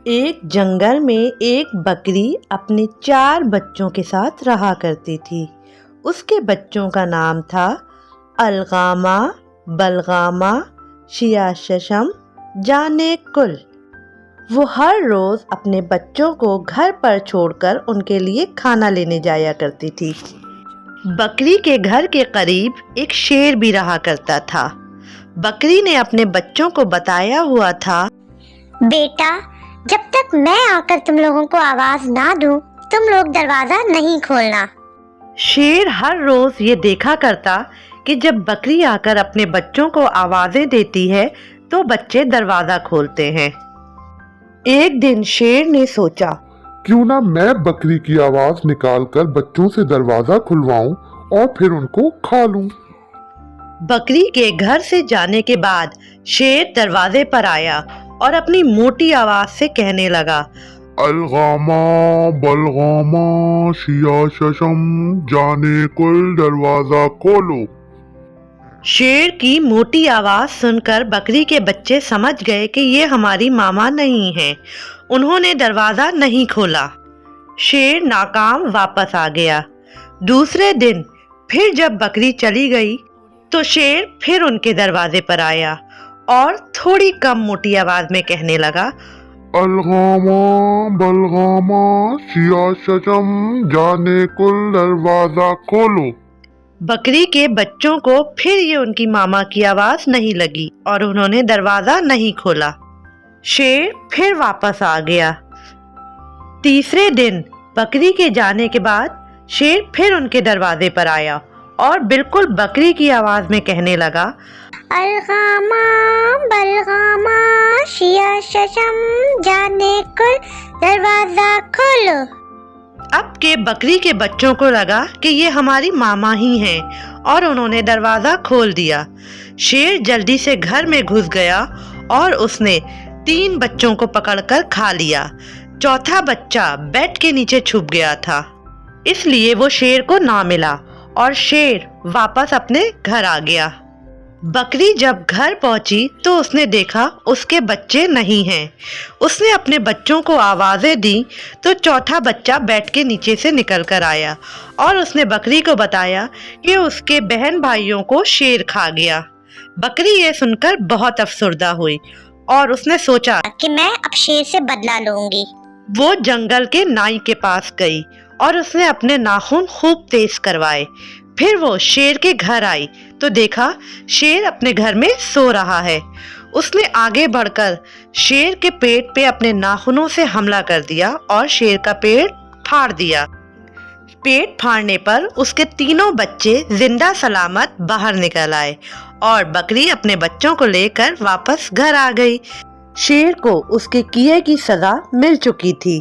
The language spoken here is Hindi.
एक जंगल में एक बकरी अपने 4 बच्चों के साथ रहा करती थी। उसके बच्चों का नाम था अलगामा, बलगामा, शियाशशम, जाने कुल। वो हर रोज़ अपने बच्चों को घर पर छोड़कर उनके लिए खाना लेने जाया करती थी। बकरी के घर के करीब एक शेर भी रहा करता था। बकरी ने अपने बच्चों को बताया हुआ था, बेटा, जब तक मैं आकर तुम लोगों को आवाज ना दूं, तुम लोग दरवाजा नहीं खोलना। शेर हर रोज ये देखा करता कि जब बकरी आकर अपने बच्चों को आवाजें देती है तो बच्चे दरवाजा खोलते हैं। एक दिन शेर ने सोचा, क्यों ना मैं बकरी की आवाज निकालकर बच्चों से दरवाजा खुलवाऊं और फिर उनको खा लूं। बकरी के घर से जाने के बाद शेर दरवाजे पर आया और अपनी मोटी आवाज से कहने लगा, अलगामा, बलगामा, शियाशशम, जाने कुल, दरवाजा खोलो। शेर की मोटी आवाज सुनकर बकरी के बच्चे समझ गए कि ये हमारी मामा नहीं है। उन्होंने दरवाजा नहीं खोला। शेर नाकाम वापस आ गया। दूसरे दिन फिर जब बकरी चली गई तो शेर फिर उनके दरवाजे पर आया और थोड़ी कम मोटी आवाज में कहने लगा, अलगामा, बलगामा, शियाशशम, जाने कुल, दरवाजा खोलो। बकरी के बच्चों को फिर ये उनकी मामा की आवाज नहीं लगी और उन्होंने दरवाजा नहीं खोला। शेर फिर वापस आ गया। तीसरे दिन बकरी के जाने के बाद शेर फिर उनके दरवाजे पर आया और बिल्कुल बकरी की आवाज में कहने लगा, अलगामा, बलगामा, शियाशशम, जाने कुल, दरवाजा खोलो। अब के बकरी के बच्चों को लगा कि ये हमारी मामा ही हैं और उन्होंने दरवाजा खोल दिया। शेर जल्दी से घर में घुस गया और उसने 3 बच्चों को पकड़कर खा लिया। चौथा बच्चा बेड के नीचे छुप गया था, इसलिए वो शेर को ना मिला और शेर वापस अपने घर आ गया। बकरी जब घर पहुंची तो उसने देखा उसके बच्चे नहीं हैं। उसने अपने बच्चों को आवाजें दी तो चौथा बच्चा बेड के नीचे से निकल कर आया और उसने बकरी को बताया कि उसके बहन भाइयों को शेर खा गया। बकरी ये सुनकर बहुत अफसुर्दा हुई और उसने सोचा कि मैं अब शेर से बदला लूंगी। वो जंगल के नाई के पास गई और उसने अपने नाखून खूब तेज करवाए। फिर वो शेर के घर आई तो देखा शेर अपने घर में सो रहा है। उसने आगे बढ़कर शेर के पेट पे अपने नाखूनों से हमला कर दिया और शेर का पेट फाड़ दिया। पेट फाड़ने पर उसके 3 बच्चे जिंदा सलामत बाहर निकल आए और बकरी अपने बच्चों को लेकर वापस घर आ गई। शेर को उसके किए की सजा मिल चुकी थी।